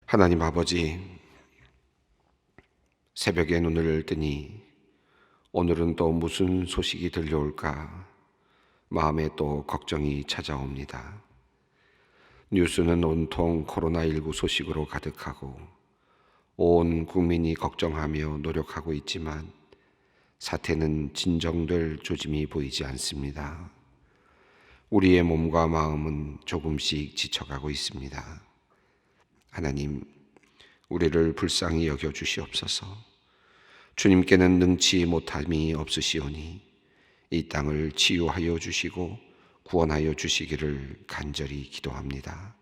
하나님 아버지, 새벽에 눈을 뜨니 오늘은 또 무슨 소식이 들려올까 마음에 또 걱정이 찾아옵니다. 뉴스는 온통 코로나19 소식으로 가득하고 온 국민이 걱정하며 노력하고 있지만 사태는 진정될 조짐이 보이지 않습니다. 우리의 몸과 마음은 조금씩 지쳐가고 있습니다. 하나님, 우리를 불쌍히 여겨 주시옵소서. 주님께는 능치 못함이 없으시오니 이 땅을 치유하여 주시고 구원하여 주시기를 간절히 기도합니다.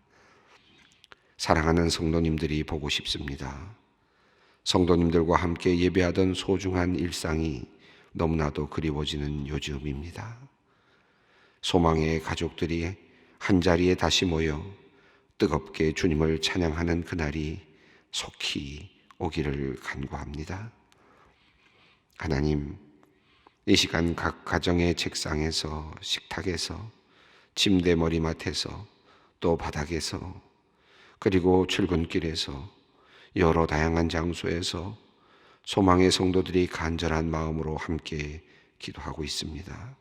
사랑하는 성도님들이 보고 싶습니다. 성도님들과 함께 예배하던 소중한 일상이 너무나도 그리워지는 요즘입니다. 소망의 가족들이 한자리에 다시 모여 뜨겁게 주님을 찬양하는 그날이 속히 오기를 간구합니다. 하나님, 이 시간 각 가정의 책상에서, 식탁에서, 침대 머리맡에서, 또 바닥에서, 그리고 출근길에서, 여러 다양한 장소에서 소망의 성도들이 간절한 마음으로 함께 기도하고 있습니다.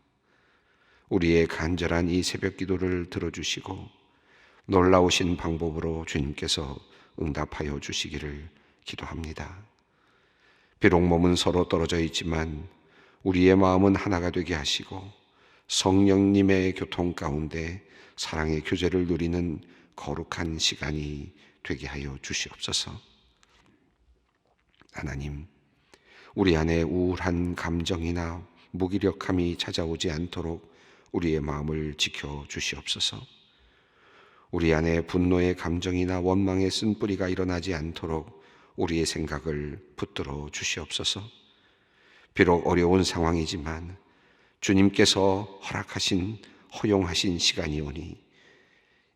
우리의 간절한 이 새벽 기도를 들어주시고 놀라우신 방법으로 주님께서 응답하여 주시기를 기도합니다. 비록 몸은 서로 떨어져 있지만 우리의 마음은 하나가 되게 하시고 성령님의 교통 가운데 사랑의 교제를 누리는 거룩한 시간이 되게 하여 주시옵소서. 하나님, 우리 안에 우울한 감정이나 무기력함이 찾아오지 않도록 우리의 마음을 지켜 주시옵소서. 우리 안에 분노의 감정이나 원망의 쓴뿌리가 일어나지 않도록 우리의 생각을 붙들어 주시옵소서. 비록 어려운 상황이지만 주님께서 허용하신 시간이오니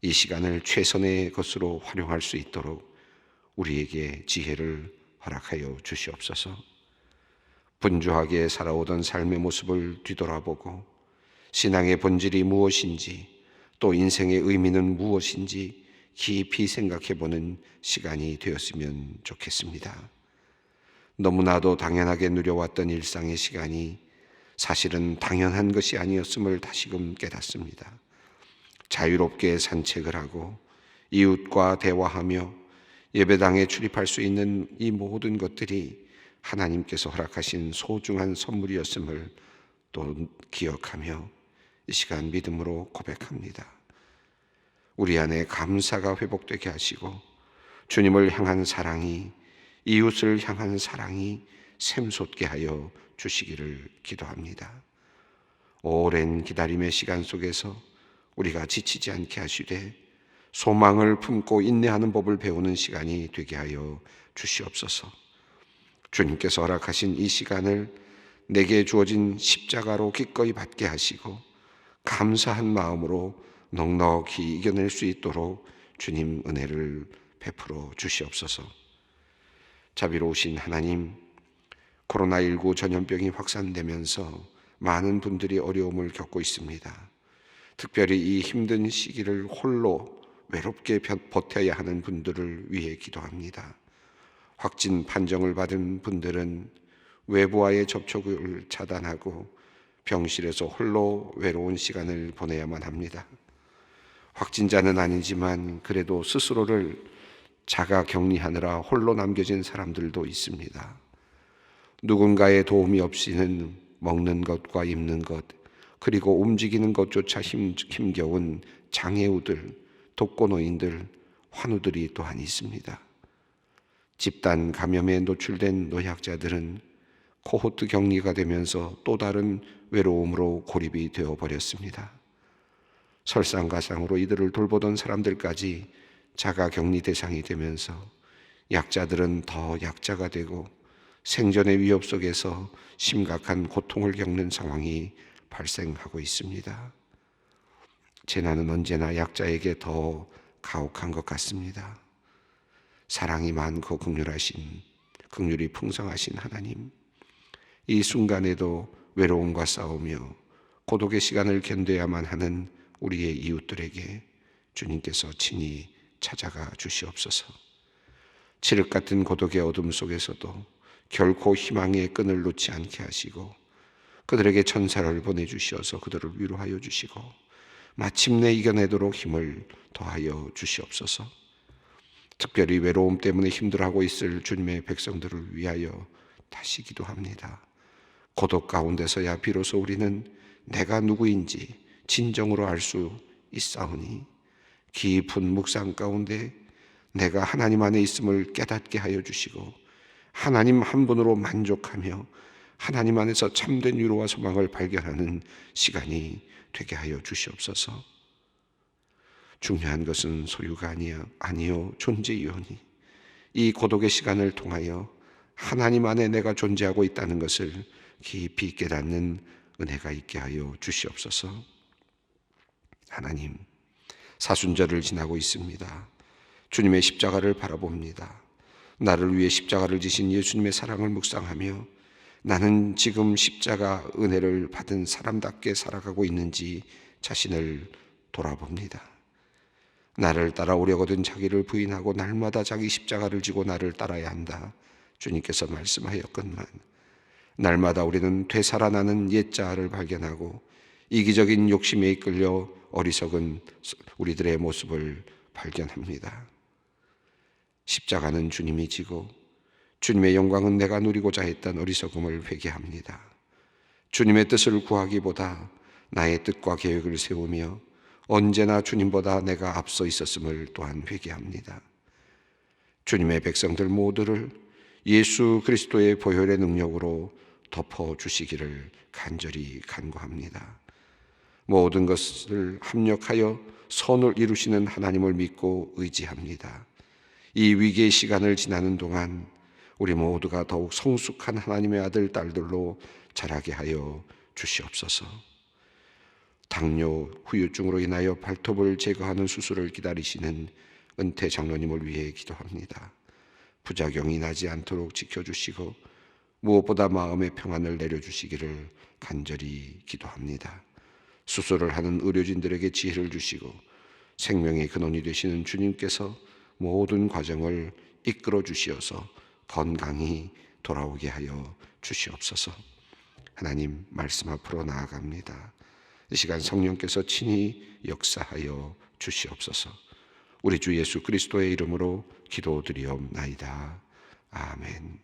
이 시간을 최선의 것으로 활용할 수 있도록 우리에게 지혜를 허락하여 주시옵소서. 분주하게 살아오던 삶의 모습을 뒤돌아보고 신앙의 본질이 무엇인지, 또 인생의 의미는 무엇인지 깊이 생각해보는 시간이 되었으면 좋겠습니다. 너무나도 당연하게 누려왔던 일상의 시간이 사실은 당연한 것이 아니었음을 다시금 깨닫습니다. 자유롭게 산책을 하고 이웃과 대화하며 예배당에 출입할 수 있는 이 모든 것들이 하나님께서 허락하신 소중한 선물이었음을 또 기억하며 이 시간 믿음으로 고백합니다. 우리 안에 감사가 회복되게 하시고 주님을 향한 사랑이, 이웃을 향한 사랑이 샘솟게 하여 주시기를 기도합니다. 오랜 기다림의 시간 속에서 우리가 지치지 않게 하시되 소망을 품고 인내하는 법을 배우는 시간이 되게 하여 주시옵소서. 주님께서 허락하신 이 시간을 내게 주어진 십자가로 기꺼이 받게 하시고 감사한 마음으로 넉넉히 이겨낼 수 있도록 주님 은혜를 베풀어 주시옵소서. 자비로우신 하나님, 코로나19 전염병이 확산되면서 많은 분들이 어려움을 겪고 있습니다. 특별히 이 힘든 시기를 홀로 외롭게 버텨야 하는 분들을 위해 기도합니다. 확진 판정을 받은 분들은 외부와의 접촉을 차단하고 병실에서 홀로 외로운 시간을 보내야만 합니다. 확진자는 아니지만 그래도 스스로를 자가 격리하느라 홀로 남겨진 사람들도 있습니다. 누군가의 도움이 없이는 먹는 것과 입는 것, 그리고 움직이는 것조차 힘겨운 장애우들, 독거노인들, 환우들이 또한 있습니다. 집단 감염에 노출된 노약자들은 코호트 격리가 되면서 또 다른 외로움으로 고립이 되어버렸습니다. 설상가상으로 이들을 돌보던 사람들까지 자가 격리 대상이 되면서 약자들은 더 약자가 되고 생존의 위협 속에서 심각한 고통을 겪는 상황이 발생하고 있습니다. 재난은 언제나 약자에게 더 가혹한 것 같습니다. 사랑이 많고 긍휼이 풍성하신 하나님, 이 순간에도 외로움과 싸우며 고독의 시간을 견뎌야만 하는 우리의 이웃들에게 주님께서 친히 찾아가 주시옵소서. 칠흑 같은 고독의 어둠 속에서도 결코 희망의 끈을 놓지 않게 하시고 그들에게 천사를 보내주시어서 그들을 위로하여 주시고 마침내 이겨내도록 힘을 더하여 주시옵소서. 특별히 외로움 때문에 힘들어하고 있을 주님의 백성들을 위하여 다시 기도합니다. 고독 가운데서야 비로소 우리는 내가 누구인지 진정으로 알 수 있사오니 깊은 묵상 가운데 내가 하나님 안에 있음을 깨닫게 하여 주시고 하나님 한 분으로 만족하며 하나님 안에서 참된 위로와 소망을 발견하는 시간이 되게 하여 주시옵소서. 중요한 것은 소유가 아니요 존재이오니 이 고독의 시간을 통하여 하나님 안에 내가 존재하고 있다는 것을 깊이 깨닫는 은혜가 있게 하여 주시옵소서. 하나님, 사순절을 지나고 있습니다. 주님의 십자가를 바라봅니다. 나를 위해 십자가를 지신 예수님의 사랑을 묵상하며 나는 지금 십자가 은혜를 받은 사람답게 살아가고 있는지 자신을 돌아봅니다. 나를 따라오려거든 자기를 부인하고 날마다 자기 십자가를 지고 나를 따라야 한다. 주님께서 말씀하였건만 날마다 우리는 되살아나는 옛자아를 발견하고 이기적인 욕심에 이끌려 어리석은 우리들의 모습을 발견합니다. 십자가는 주님이 지고 주님의 영광은 내가 누리고자 했던 어리석음을 회개합니다. 주님의 뜻을 구하기보다 나의 뜻과 계획을 세우며 언제나 주님보다 내가 앞서 있었음을 또한 회개합니다. 주님의 백성들 모두를 예수 그리스도의 보혈의 능력으로 덮어주시기를 간절히 간구합니다. 모든 것을 합력하여 선을 이루시는 하나님을 믿고 의지합니다. 이 위기의 시간을 지나는 동안 우리 모두가 더욱 성숙한 하나님의 아들, 딸들로 자라게 하여 주시옵소서. 당뇨, 후유증으로 인하여 발톱을 제거하는 수술을 기다리시는 은퇴 장로님을 위해 기도합니다. 부작용이 나지 않도록 지켜주시고 무엇보다 마음의 평안을 내려주시기를 간절히 기도합니다. 수술을 하는 의료진들에게 지혜를 주시고 생명의 근원이 되시는 주님께서 모든 과정을 이끌어 주시어서 건강히 돌아오게 하여 주시옵소서. 하나님 말씀 앞으로 나아갑니다. 이 시간 성령께서 친히 역사하여 주시옵소서. 우리 주 예수 그리스도의 이름으로 기도드리옵나이다. 아멘.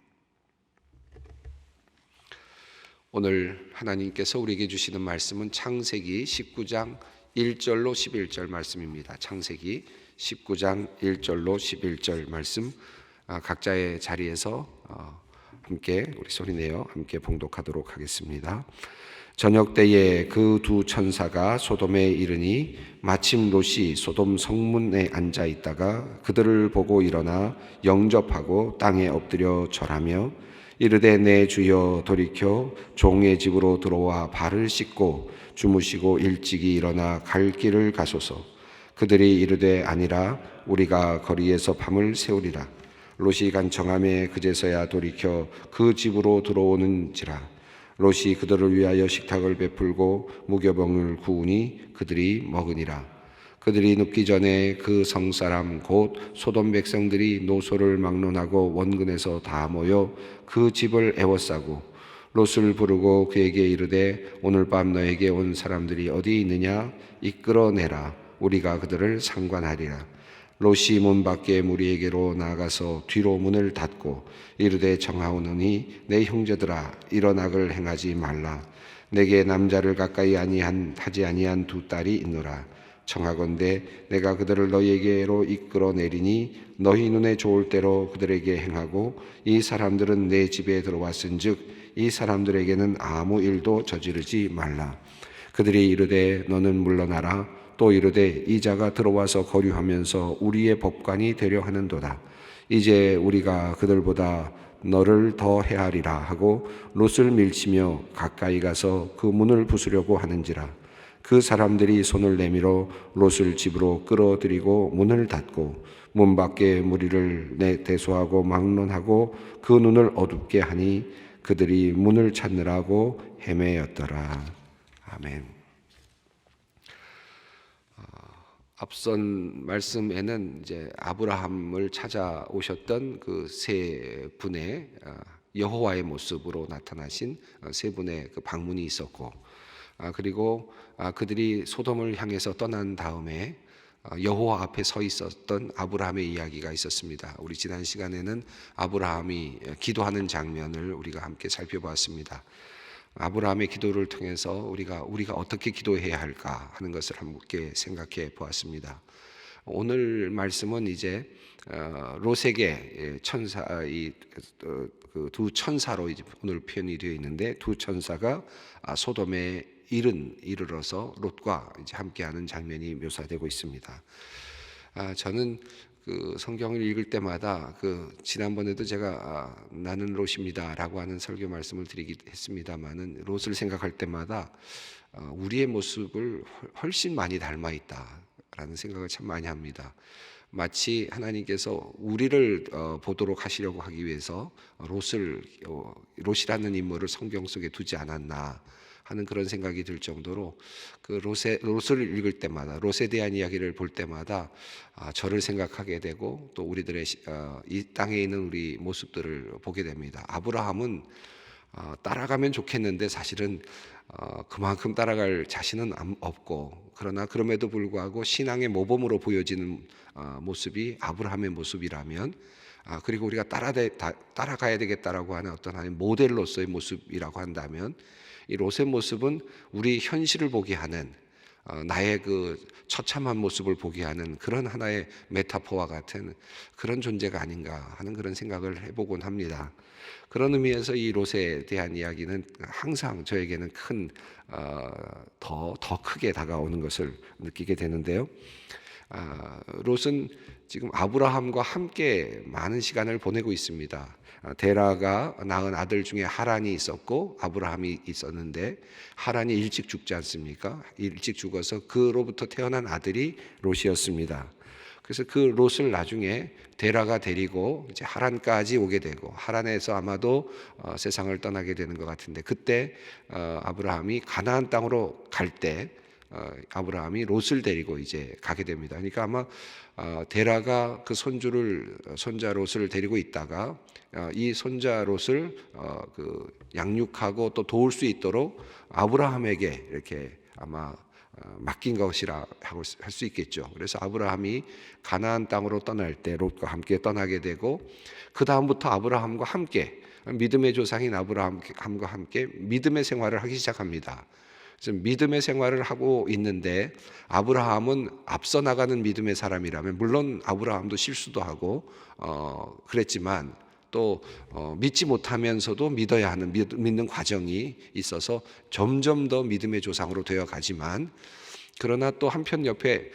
오늘 하나님께서 우리에게 주시는 말씀은 창세기 19장 1절로 11절 말씀입니다. 창세기 19장 1절로 11절 말씀 각자의 자리에서 함께 우리 소리내어 함께 봉독하도록 하겠습니다. 저녁 때에 그 두 천사가 소돔에 이르니 마침 롯이 소돔 성문에 앉아 있다가 그들을 보고 일어나 영접하고 땅에 엎드려 절하며 이르되 내 주여 돌이켜 종의 집으로 들어와 발을 씻고 주무시고 일찍이 일어나 갈 길을 가소서. 그들이 이르되 아니라 우리가 거리에서 밤을 새우리라. 롯이 간청하매 그제서야 돌이켜 그 집으로 들어오는지라. 롯이 그들을 위하여 식탁을 베풀고 무교병을 구우니 그들이 먹으니라. 그들이 눕기 전에 그 성사람 곧 소돔 백성들이 노소를 막론하고 원근에서 다 모여 그 집을 에워싸고 롯을 부르고 그에게 이르되 오늘 밤 너에게 온 사람들이 어디 있느냐 이끌어내라. 우리가 그들을 상관하리라. 롯이 문 밖에 무리에게로 나아가서 뒤로 문을 닫고 이르되 청하오노니 내 형제들아 이런 악을 행하지 말라. 내게 남자를 가까이 하지 아니한 두 딸이 있노라. 청하건대 내가 그들을 너희에게로 이끌어내리니 너희 눈에 좋을 대로 그들에게 행하고 이 사람들은 내 집에 들어왔은즉 이 사람들에게는 아무 일도 저지르지 말라. 그들이 이르되 너는 물러나라. 또 이르되 이 자가 들어와서 거류하면서 우리의 법관이 되려 하는도다. 이제 우리가 그들보다 너를 더 헤아리라 하고 롯을 밀치며 가까이 가서 그 문을 부수려고 하는지라. 그 사람들이 손을 내밀어 롯을 집으로 끌어들이고 문을 닫고 문 밖에 무리를 대소하고 막론하고 그 눈을 어둡게 하니 그들이 문을 찾느라고 헤매였더라. 아멘. 앞선 말씀에는 이제 아브라함을 찾아오셨던 그 세 분의 여호와의 모습으로 나타나신 세 분의 그 방문이 있었고, 그리고 그들이 소돔을 향해서 떠난 다음에 여호와 앞에 서 있었던 아브라함의 이야기가 있었습니다. 우리 지난 시간에는 아브라함이 기도하는 장면을 우리가 함께 살펴보았습니다. 아브라함의 기도를 통해서 우리가 어떻게 기도해야 할까 하는 것을 함께 생각해 보았습니다. 오늘 말씀은 이제 롯에게 천사, 그 두 천사로 이제 오늘 표현이 되어 있는데, 두 천사가 소돔에 이르러서 롯과 이제 함께하는 장면이 묘사되고 있습니다. 저는 그 성경을 읽을 때마다 지난번에도 제가 나는 롯입니다라고 하는 설교 말씀을 드리긴 했습니다만은, 롯을 생각할 때마다 우리의 모습을 훨씬 많이 닮아 있다라는 생각을 참 많이 합니다. 마치 하나님께서 우리를 보도록 하시려고 하기 위해서 롯이라는 인물을 성경 속에 두지 않았나 하는 그런 생각이 들 정도로, 그 롯을 읽을 때마다, 롯에 대한 이야기를 볼 때마다 저를 생각하게 되고, 또 우리들의 이 땅에 있는 우리 모습들을 보게 됩니다. 아브라함은 따라가면 좋겠는데 사실은 그만큼 따라갈 자신은 없고, 그러나 그럼에도 불구하고 신앙의 모범으로 보여지는 모습이 아브라함의 모습이라면, 그리고 우리가 따라가야 되겠다라고 하는 어떤 하나의 모델로서의 모습이라고 한다면, 이 롯의 모습은 우리 현실을 보게 하는, 나의 그 처참한 모습을 보게 하는 그런 하나의 메타포와 같은 그런 존재가 아닌가 하는 그런 생각을 해보곤 합니다. 그런 의미에서 이 롯에 대한 이야기는 항상 저에게는 더 크게 다가오는 것을 느끼게 되는데요. 롯은 지금 아브라함과 함께 많은 시간을 보내고 있습니다. 데라가 낳은 아들 중에 하란이 있었고 아브라함이 있었는데, 하란이 일찍 죽지 않습니까? 일찍 죽어서 그로부터 태어난 아들이 롯이었습니다. 그래서 그 롯을 나중에 데라가 데리고 이제 하란까지 오게 되고, 하란에서 아마도 세상을 떠나게 되는 것 같은데, 그때 아브라함이 가나안 땅으로 갈 때 아브라함이 롯을 데리고 이제 가게 됩니다. 그러니까 아마 데라가 그 손자 롯을 데리고 있다가 이 손자 롯을 양육하고 또 도울 수 있도록 아브라함에게 이렇게 아마 맡긴 것이라 할 수 있겠죠. 그래서 아브라함이 가나안 땅으로 떠날 때 롯과 함께 떠나게 되고, 그 다음부터 아브라함과 함께, 믿음의 조상인 아브라함과 함께 믿음의 생활을 하기 시작합니다. 그래서 믿음의 생활을 하고 있는데, 아브라함은 앞서 나가는 믿음의 사람이라면, 물론 아브라함도 실수도 하고 그랬지만, 또 믿지 못하면서도 믿어야 하는 믿는 과정이 있어서 점점 더 믿음의 조상으로 되어 가지만, 그러나 또 한편 옆에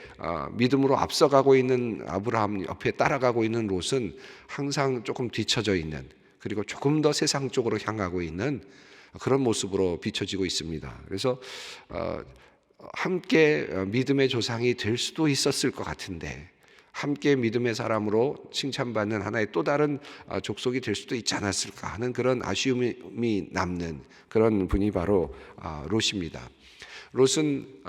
믿음으로 앞서가고 있는 아브라함 옆에 따라가고 있는 롯은 항상 조금 뒤처져 있는, 그리고 조금 더 세상 쪽으로 향하고 있는 그런 모습으로 비춰지고 있습니다. 그래서 함께 믿음의 조상이 될 수도 있었을 것 같은데, 함께 믿음의 사람으로 칭찬받는 하나의 또 다른 족속이 될 수도 있지 않았을까 하는 그런 아쉬움이 남는 그런 분이 바로 롯입니다. 롯은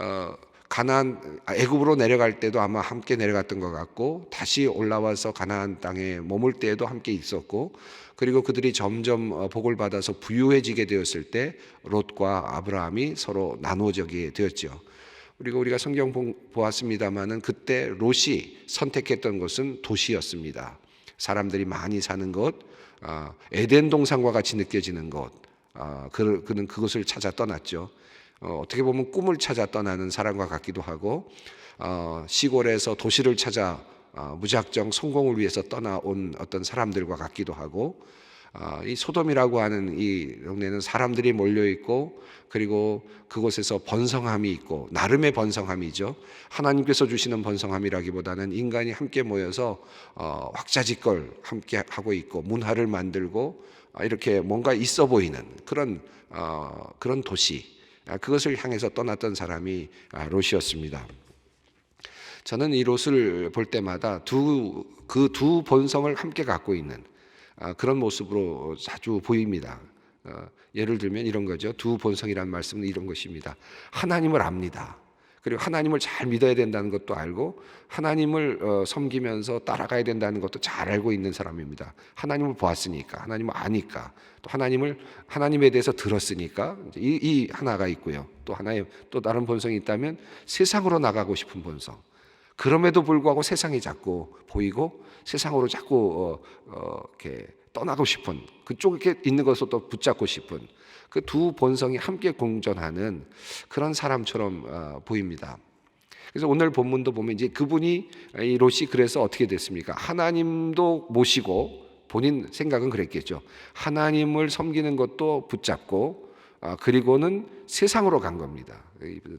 가나안 애굽으로 내려갈 때도 아마 함께 내려갔던 것 같고, 다시 올라와서 가나안 땅에 머물 때에도 함께 있었고, 그리고 그들이 점점 복을 받아서 부유해지게 되었을 때 롯과 아브라함이 서로 나누어지게 되었죠. 그리고 우리가 성경 보았습니다마는 그때 롯이 선택했던 곳은 도시였습니다. 사람들이 많이 사는 곳, 에덴 동산과 같이 느껴지는 곳, 그는 그것을 찾아 떠났죠. 어떻게 보면 꿈을 찾아 떠나는 사람과 같기도 하고, 시골에서 도시를 찾아 무작정 성공을 위해서 떠나온 어떤 사람들과 같기도 하고, 이 소돔이라고 하는 이 동네는 사람들이 몰려 있고, 그리고 그곳에서 번성함이 있고, 나름의 번성함이죠. 하나님께서 주시는 번성함이라기보다는 인간이 함께 모여서 왁자지껄 함께 하고 있고, 문화를 만들고 이렇게 뭔가 있어 보이는 그런 도시, 그것을 향해서 떠났던 사람이 롯이었습니다. 저는 이 롯을 볼 때마다 그 두 본성을 함께 갖고 있는 그런 모습으로 자주 보입니다. 예를 들면 이런 거죠. 두 본성이라는 말씀은 이런 것입니다. 하나님을 압니다. 그리고 하나님을 잘 믿어야 된다는 것도 알고 하나님을 섬기면서 따라가야 된다는 것도 잘 알고 있는 사람입니다. 하나님을 보았으니까, 하나님을 아니까, 또 하나님에 대해서 들었으니까 이 하나가 있고요. 또 하나의 또 다른 본성이 있다면 세상으로 나가고 싶은 본성. 그럼에도 불구하고 세상이 자꾸 보이고 세상으로 자꾸 이렇게 떠나고 싶은, 그쪽에 있는 것을 또 붙잡고 싶은 그 두 본성이 함께 공존하는 그런 사람처럼 보입니다. 그래서 오늘 본문도 보면 이제 그분이, 이 롯이 그래서 어떻게 됐습니까? 하나님도 모시고, 본인 생각은 그랬겠죠. 하나님을 섬기는 것도 붙잡고, 그리고는 세상으로 간 겁니다.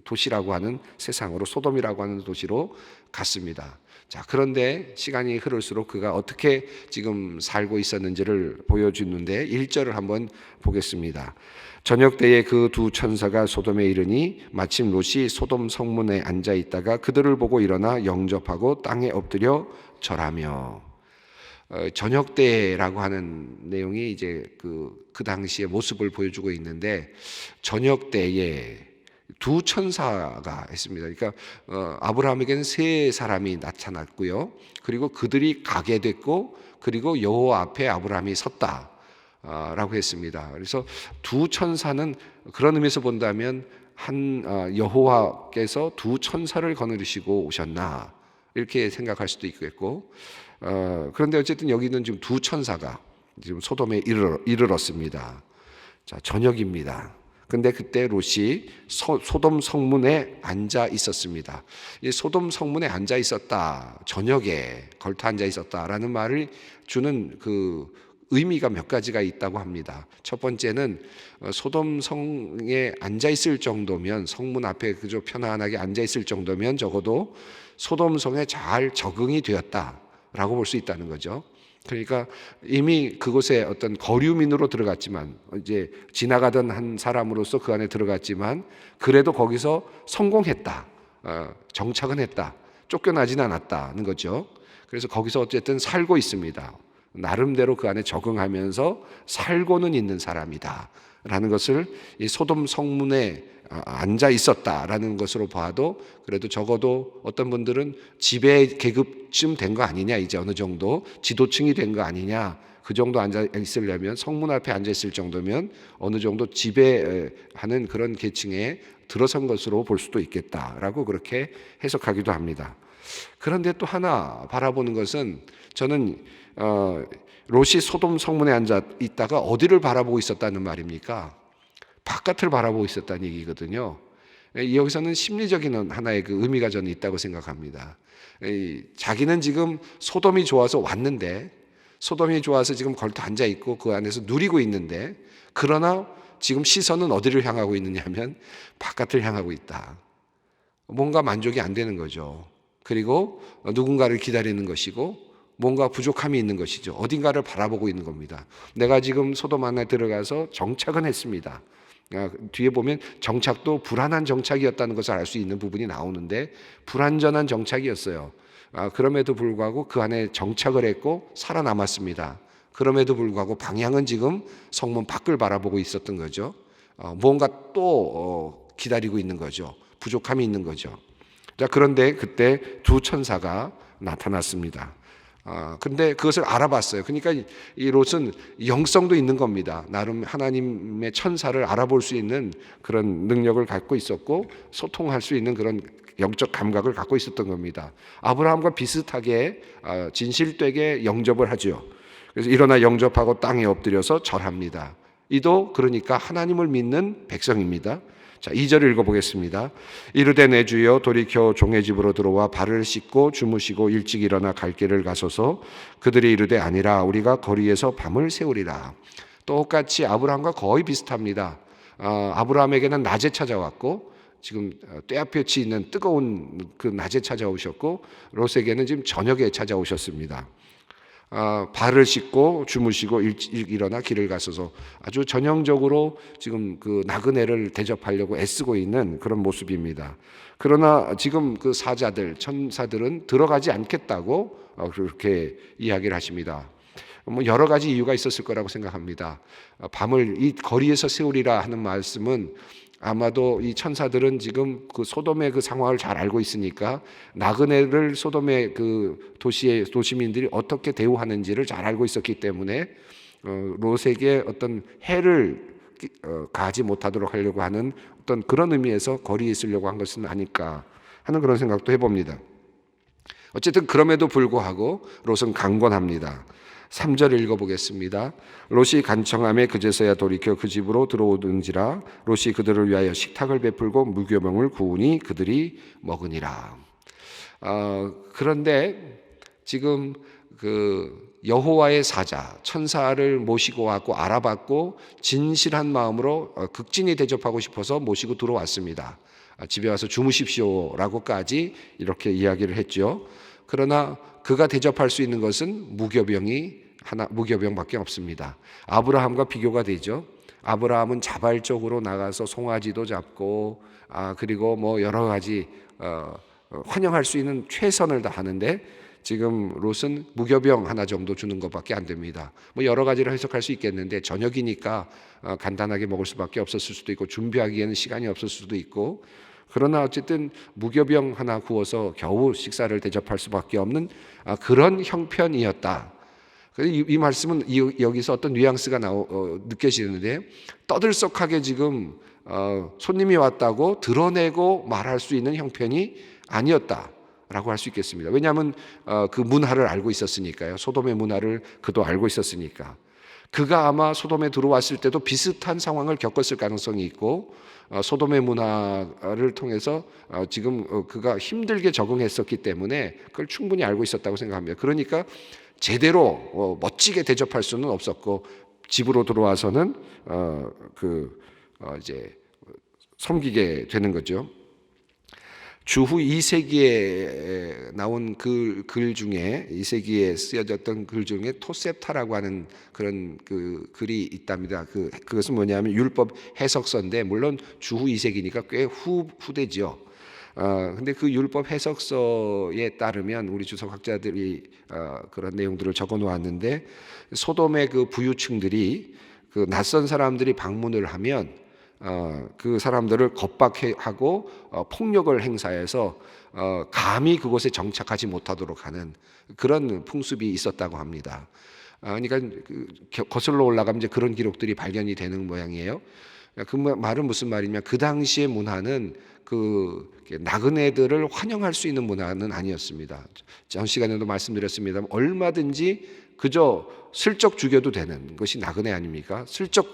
도시라고 하는 세상으로, 소돔이라고 하는 도시로 갔습니다. 자, 그런데 시간이 흐를수록 그가 어떻게 지금 살고 있었는지를 보여주는데 1절을 한번 보겠습니다. 저녁 때에 그 두 천사가 소돔에 이르니 마침 롯이 소돔 성문에 앉아 있다가 그들을 보고 일어나 영접하고 땅에 엎드려 절하며. 저녁 때라고 하는 내용이 이제 그 당시의 모습을 보여주고 있는데, 저녁 때에 두 천사가 있습니다. 그러니까 아브라함에게는 세 사람이 나타났고요. 그리고 그들이 가게 됐고, 그리고 여호와 앞에 아브라함이 섰다. 라고 했습니다. 그래서 두 천사는 그런 의미에서 본다면 여호와께서 두 천사를 거느리시고 오셨나 이렇게 생각할 수도 있겠고, 그런데 어쨌든 여기는 지금 두 천사가 지금 소돔에 이르렀습니다. 자, 저녁입니다. 근데 그때 롯이 소돔 성문에 앉아 있었습니다. 이 소돔 성문에 앉아 있었다, 저녁에 걸터 앉아 있었다라는 말을 주는 그 의미가 몇 가지가 있다고 합니다. 첫 번째는 소돔 성에 앉아 있을 정도면, 성문 앞에 그저 편안하게 앉아 있을 정도면 적어도 소돔 성에 잘 적응이 되었다라고 볼 수 있다는 거죠. 그러니까 이미 그곳에 어떤 거류민으로 들어갔지만, 이제 지나가던 한 사람으로서 그 안에 들어갔지만 그래도 거기서 성공했다, 정착은 했다, 쫓겨나진 않았다는 거죠. 그래서 거기서 어쨌든 살고 있습니다. 나름대로 그 안에 적응하면서 살고는 있는 사람이다 라는 것을 이 소돔 성문에 앉아 있었다라는 것으로 봐도, 그래도 적어도 어떤 분들은 지배 계급쯤 된 거 아니냐, 이제 어느 정도 지도층이 된 거 아니냐, 그 정도 앉아 있으려면, 성문 앞에 앉아 있을 정도면 어느 정도 지배하는 그런 계층에 들어선 것으로 볼 수도 있겠다라고 그렇게 해석하기도 합니다. 그런데 또 하나 바라보는 것은, 저는 롯이 소돔 성문에 앉아 있다가 어디를 바라보고 있었다는 말입니까? 바깥을 바라보고 있었다는 얘기거든요. 여기서는 심리적인 하나의 그 의미가 저는 있다고 생각합니다. 자기는 지금 소돔이 좋아서 왔는데, 소돔이 좋아서 지금 걸터 앉아 있고 그 안에서 누리고 있는데, 그러나 지금 시선은 어디를 향하고 있느냐 하면 바깥을 향하고 있다. 뭔가 만족이 안 되는 거죠. 그리고 누군가를 기다리는 것이고 뭔가 부족함이 있는 것이죠. 어딘가를 바라보고 있는 겁니다. 내가 지금 소돔 안에 들어가서 정착은 했습니다. 뒤에 보면 정착도 불안한 정착이었다는 것을 알 수 있는 부분이 나오는데, 불완전한 정착이었어요. 그럼에도 불구하고 그 안에 정착을 했고 살아남았습니다. 그럼에도 불구하고 방향은 지금 성문 밖을 바라보고 있었던 거죠. 뭔가 또 기다리고 있는 거죠. 부족함이 있는 거죠. 자, 그런데 그때 두 천사가 나타났습니다. 근데 그것을 알아봤어요. 그러니까 이 롯은 영성도 있는 겁니다. 나름 하나님의 천사를 알아볼 수 있는 그런 능력을 갖고 있었고, 소통할 수 있는 그런 영적 감각을 갖고 있었던 겁니다. 아브라함과 비슷하게 진실되게 영접을 하죠. 그래서 일어나 영접하고 땅에 엎드려서 절합니다. 이도 그러니까 하나님을 믿는 백성입니다. 자, 2절을 읽어보겠습니다. 이르되 내 주여 돌이켜 종의 집으로 들어와 발을 씻고 주무시고 일찍 일어나 갈 길을 가소서. 그들이 이르되 아니라 우리가 거리에서 밤을 새우리라. 똑같이 아브라함과 거의 비슷합니다. 아브라함에게는 낮에 찾아왔고, 지금 떼앞볕이 있는 뜨거운 그 낮에 찾아오셨고, 롯에게는 지금 저녁에 찾아오셨습니다. 발을 씻고 주무시고 일찍 일어나 길을 가서서 아주 전형적으로 지금 그 나그네를 대접하려고 애쓰고 있는 그런 모습입니다. 그러나 지금 그 천사들은 들어가지 않겠다고 그렇게 이야기를 하십니다. 뭐 여러 가지 이유가 있었을 거라고 생각합니다. 밤을 이 거리에서 세우리라 하는 말씀은 아마도 이 천사들은 지금 그 소돔의 그 상황을 잘 알고 있으니까 나그네를 소돔의 그 도시의 도시민들이 어떻게 대우하는지를 잘 알고 있었기 때문에 롯에게 어떤 해를 가하지 못하도록 하려고 하는 어떤 그런 의미에서 거리에 있으려고 한 것은 아닐까 하는 그런 생각도 해봅니다. 어쨌든 그럼에도 불구하고 롯은 강권합니다. 3절 읽어보겠습니다. 롯이 간청함에 그제서야 돌이켜 그 집으로 들어오든지라 롯이 그들을 위하여 식탁을 베풀고 무교병을 구우니 그들이 먹으니라. 그런데 지금 그 여호와의 사자 천사를 모시고 왔고 알아봤고 진실한 마음으로 극진히 대접하고 싶어서 모시고 들어왔습니다. 집에 와서 주무십시오라고까지 이렇게 이야기를 했죠. 그러나 그가 대접할 수 있는 것은 무교병밖에 없습니다. 아브라함과 비교가 되죠. 아브라함은 자발적으로 나가서 송아지도 잡고 그리고 뭐 여러 가지 환영할 수 있는 최선을 다하는데 지금 롯은 무교병 하나 정도 주는 것밖에 안 됩니다. 뭐 여러 가지로 해석할 수 있겠는데 저녁이니까 간단하게 먹을 수밖에 없었을 수도 있고 준비하기에는 시간이 없을 수도 있고 그러나 어쨌든 무교병 하나 구워서 겨우 식사를 대접할 수밖에 없는 그런 형편이었다. 이 말씀은 여기서 어떤 뉘앙스가 느껴지는데 떠들썩하게 지금 손님이 왔다고 드러내고 말할 수 있는 형편이 아니었다라고 할 수 있겠습니다. 왜냐하면 그 문화를 알고 있었으니까요. 소돔의 문화를 그도 알고 있었으니까. 그가 아마 소돔에 들어왔을 때도 비슷한 상황을 겪었을 가능성이 있고 소돔의 문화를 통해서 지금 그가 힘들게 적응했었기 때문에 그걸 충분히 알고 있었다고 생각합니다. 그러니까 제대로 멋지게 대접할 수는 없었고 집으로 들어와서는 이제 섬기게 되는 거죠. 주후 2세기에 나온 글 중에 2세기에 쓰여졌던 글 중에 토셉타라고 하는 그런 그 글이 있답니다. 그것은 뭐냐면 율법 해석서인데 물론 주후 2세기니까 꽤 후대죠. 근데 그 율법 해석서에 따르면 우리 주석학자들이 그런 내용들을 적어 놓았는데 소돔의 그 부유층들이 그 낯선 사람들이 방문을 하면 그 사람들을 겁박하고 폭력을 행사해서 감히 그곳에 정착하지 못하도록 하는 그런 풍습이 있었다고 합니다. 그러니까 거슬러 올라가면 이제 그런 기록들이 발견이 되는 모양이에요. 그 말은 무슨 말이냐면 그 당시의 문화는 그 나그네들을 환영할 수 있는 문화는 아니었습니다. 전 시간에도 말씀드렸습니다만 얼마든지 그저 슬쩍 죽여도 되는 것이 나그네 아닙니까? 슬쩍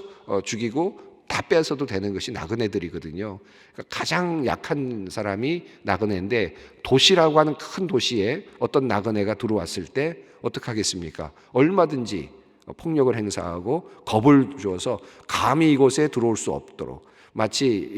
죽이고 다 뺏어도 되는 것이 나그네들이거든요. 그러니까 가장 약한 사람이 나그네인데 도시라고 하는 큰 도시에 어떤 나그네가 들어왔을 때 어떻게 하겠습니까? 얼마든지 폭력을 행사하고 겁을 주어서 감히 이곳에 들어올 수 없도록 마치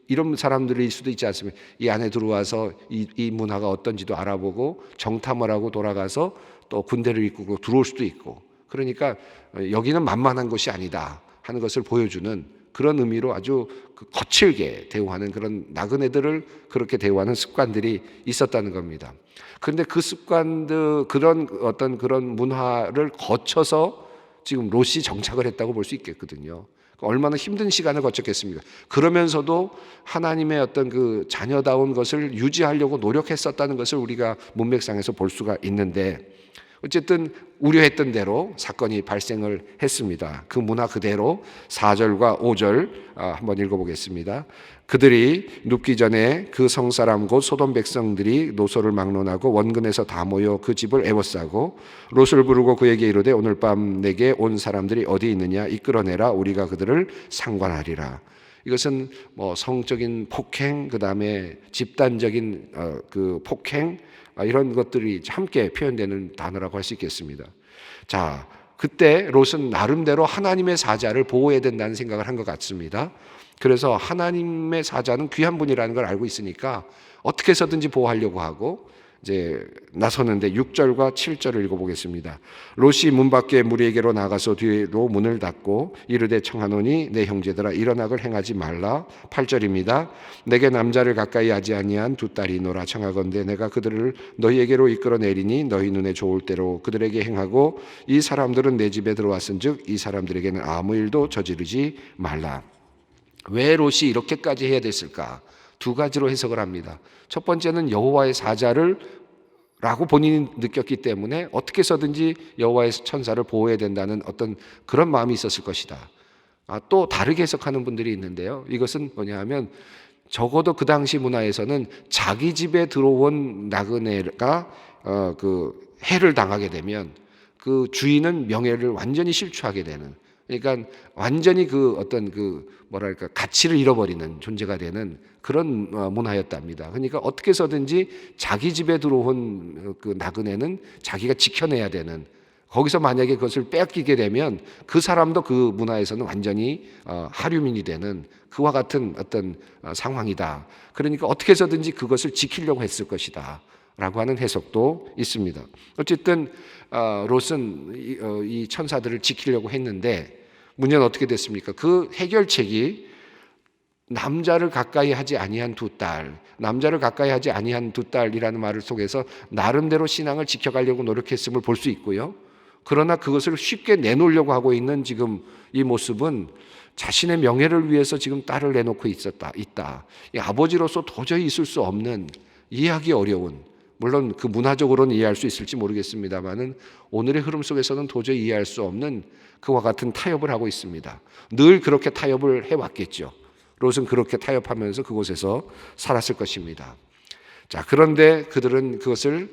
이런 사람들일 수도 있지 않습니까? 이 안에 들어와서 이 문화가 어떤지도 알아보고 정탐을 하고 돌아가서 또 군대를 이끌고 들어올 수도 있고 그러니까 여기는 만만한 것이 아니다 하는 것을 보여주는 그런 의미로 아주 거칠게 대우하는 그런 나그네들을 그렇게 대우하는 습관들이 있었다는 겁니다. 그런데 그 습관들 그런 어떤 그런 문화를 거쳐서 지금 롯이 정착을 했다고 볼 수 있겠거든요. 얼마나 힘든 시간을 거쳤겠습니까? 그러면서도 하나님의 어떤 그 자녀다운 것을 유지하려고 노력했었다는 것을 우리가 문맥상에서 볼 수가 있는데 어쨌든 우려했던 대로 사건이 발생을 했습니다. 그 문화 그대로 4절과 5절 한번 읽어보겠습니다. 그들이 눕기 전에 그 성사람 곧 소돔 백성들이 노소를 막론하고 원근에서 다 모여 그 집을 애워싸고 롯을 부르고 그에게 이르되 오늘 밤 내게 온 사람들이 어디 있느냐 이끌어내라 우리가 그들을 상관하리라. 이것은 뭐 성적인 폭행 그다음에 집단적인 그 폭행 이런 것들이 함께 표현되는 단어라고 할 수 있겠습니다. 자, 그때 롯은 나름대로 하나님의 사자를 보호해야 된다는 생각을 한 것 같습니다. 그래서 하나님의 사자는 귀한 분이라는 걸 알고 있으니까 어떻게 해서든지 보호하려고 하고 이제 나서는데 6절과 7절을 읽어보겠습니다. 롯이 문 밖에 무리에게로 나가서 뒤로 문을 닫고 이르되 청하노니 내 형제들아 일어나걸 행하지 말라. 8절입니다. 내게 남자를 가까이 하지 아니한 두 딸이 있노라. 청하건대 내가 그들을 너희에게로 이끌어내리니 너희 눈에 좋을 대로 그들에게 행하고 이 사람들은 내 집에 들어왔은즉 이 사람들에게는 아무 일도 저지르지 말라. 왜 롯이 이렇게까지 해야 됐을까? 두 가지로 해석을 합니다. 첫 번째는 여호와의 사자를 라고 본인이 느꼈기 때문에 어떻게 해서든지 여호와의 천사를 보호해야 된다는 어떤 그런 마음이 있었을 것이다. 또 다르게 해석하는 분들이 있는데요. 이것은 뭐냐 하면 적어도 그 당시 문화에서는 자기 집에 들어온 나그네가 그 해를 당하게 되면 그 주인은 명예를 완전히 실추하게 되는, 그러니까 완전히 그 어떤 그 뭐랄까 가치를 잃어버리는 존재가 되는 그런 문화였답니다. 그러니까 어떻게 해서든지 자기 집에 들어온 그 나그네는 자기가 지켜내야 되는, 거기서 만약에 그것을 빼앗기게 되면 그 사람도 그 문화에서는 완전히 하류민이 되는 그와 같은 어떤 상황이다. 그러니까 어떻게 해서든지 그것을 지키려고 했을 것이다 라고 하는 해석도 있습니다. 어쨌든 롯은 이 천사들을 지키려고 했는데 문제는 어떻게 됐습니까? 그 해결책이 남자를 가까이 하지 아니한 두 딸, 남자를 가까이 하지 아니한 두 딸이라는 말을 속에서 나름대로 신앙을 지켜가려고 노력했음을 볼 수 있고요. 그러나 그것을 쉽게 내놓으려고 하고 있는 지금 이 모습은 자신의 명예를 위해서 지금 딸을 내놓고 있다. 이 아버지로서 도저히 있을 수 없는, 이해하기 어려운, 물론 그 문화적으로는 이해할 수 있을지 모르겠습니다만은 오늘의 흐름 속에서는 도저히 이해할 수 없는 그와 같은 타협을 하고 있습니다. 늘 그렇게 타협을 해왔겠죠. 롯은 그렇게 타협하면서 그곳에서 살았을 것입니다. 자, 그런데 그들은 그것을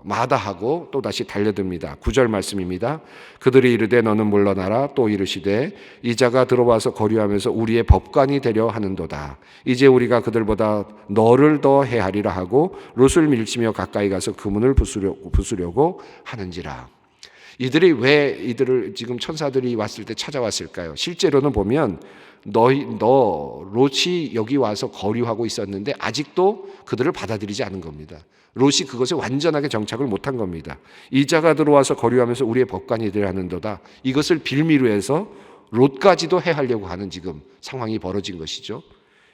마다하고 또다시 달려듭니다. 9절 말씀입니다. 그들이 이르되 너는 물러나라. 또 이르시되 이자가 들어와서 거류하면서 우리의 법관이 되려 하는도다. 이제 우리가 그들보다 너를 더 해하리라 하고 롯을 밀치며 가까이 가서 그 문을 부수려고 하는지라. 이들이 왜 이들을 지금 천사들이 왔을 때 찾아왔을까요? 실제로는 보면 너 롯이 여기 와서 거류하고 있었는데 아직도 그들을 받아들이지 않은 겁니다. 롯이 그것에 완전하게 정착을 못한 겁니다. 이자가 들어와서 거류하면서 우리의 법관이 되려 하는도다. 이것을 빌미로 해서 롯까지도 해하려고 하는 지금 상황이 벌어진 것이죠.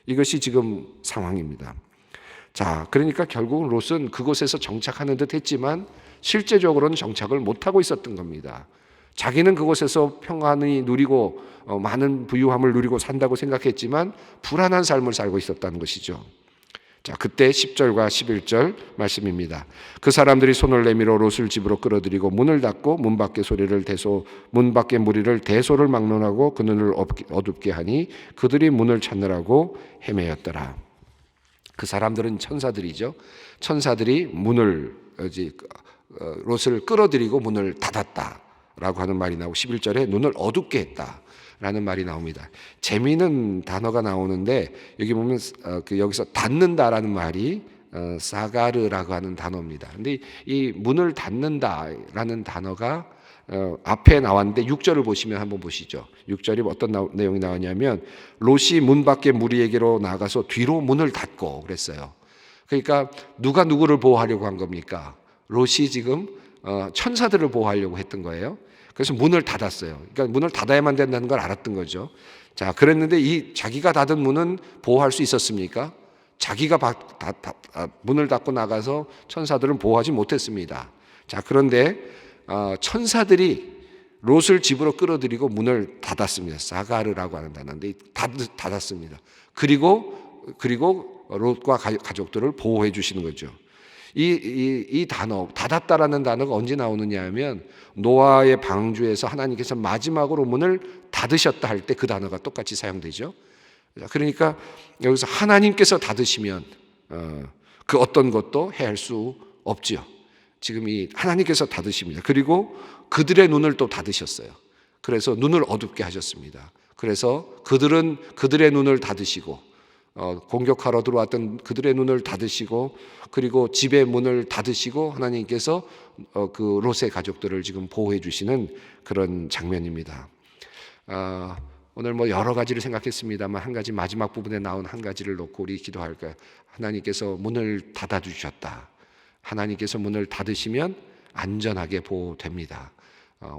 이것이 지금 상황입니다. 자, 그러니까 결국은 롯은 그곳에서 정착하는 듯 했지만 실제적으로는 정착을 못하고 있었던 겁니다. 자기는 그곳에서 평안히 누리고 많은 부유함을 누리고 산다고 생각했지만 불안한 삶을 살고 있었다는 것이죠. 자, 그때 10절과 11절 말씀입니다. 그 사람들이 손을 내밀어 롯을 집으로 끌어들이고 문을 닫고 문 밖의 무리를 대소를 막론하고 그 눈을 어둡게 하니 그들이 문을 찾느라고 헤매였더라. 그 사람들은 천사들이죠. 천사들이 롯을 끌어들이고 문을 닫았다라고 하는 말이 나오고 11절에 눈을 어둡게 했다라는 말이 나옵니다. 재미있는 단어가 나오는데 여기 보면 여기서 닫는다라는 말이 사가르라고 하는 단어입니다. 근데 이 문을 닫는다라는 단어가 앞에 나왔는데 6절을 보시면 한번 보시죠. 6절이 어떤 내용이 나오냐면 롯이 문 밖에 무리에게로 나가서 뒤로 문을 닫고 그랬어요. 그러니까 누가 누구를 보호하려고 한 겁니까? 롯이 지금 천사들을 보호하려고 했던 거예요. 그래서 문을 닫았어요. 그러니까 문을 닫아야만 된다는 걸 알았던 거죠. 자, 그랬는데 이 자기가 닫은 문은 보호할 수 있었습니까? 자기가 문을 닫고 나가서 천사들은 보호하지 못했습니다. 자, 그런데 천사들이 롯을 집으로 끌어들이고 문을 닫았습니다. 사가르라고 하는 단어인데 닫았습니다. 그리고 롯과 가족들을 보호해 주시는 거죠. 이 단어, 닫았다라는 단어가 언제 나오느냐 하면 노아의 방주에서 하나님께서 마지막으로 문을 닫으셨다 할 때 그 단어가 똑같이 사용되죠. 그러니까 여기서 하나님께서 닫으시면 그 어떤 것도 해할 수 없지요. 지금 이 하나님께서 닫으십니다. 그리고 그들의 눈을 또 닫으셨어요. 그래서 눈을 어둡게 하셨습니다. 그래서 그들은 그들의 눈을 닫으시고 공격하러 들어왔던 그들의 눈을 닫으시고 그리고 집의 문을 닫으시고 하나님께서 그 롯의 가족들을 지금 보호해 주시는 그런 장면입니다. 오늘 뭐 여러 가지를 생각했습니다만 한 가지 마지막 부분에 나온 한 가지를 놓고 우리 기도할까요? 하나님께서 문을 닫아 주셨다. 하나님께서 문을 닫으시면 안전하게 보호됩니다.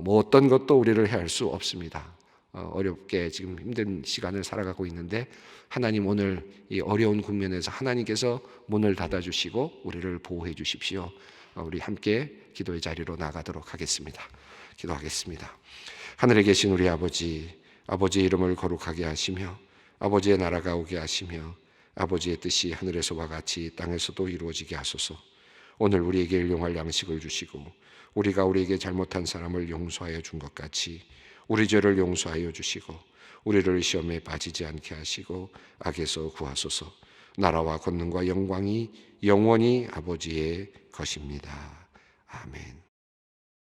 뭐 어떤 것도 우리를 해할 수 없습니다. 어렵게 지금 힘든 시간을 살아가고 있는데 하나님 오늘 이 어려운 국면에서 하나님께서 문을 닫아주시고 우리를 보호해 주십시오. 우리 함께 기도의 자리로 나가도록 하겠습니다. 기도하겠습니다. 하늘에 계신 우리 아버지의 이름을 거룩하게 하시며 아버지의 나라가 오게 하시며 아버지의 뜻이 하늘에서와 같이 땅에서도 이루어지게 하소서. 오늘 우리에게 일용할 양식을 주시고 우리가 우리에게 잘못한 사람을 용서하여 준 것 같이 우리 죄를 용서하여 주시고 우리를 시험에 빠지지 않게 하시고 악에서 구하소서. 나라와 권능과 영광이 영원히 아버지의 것입니다. 아멘.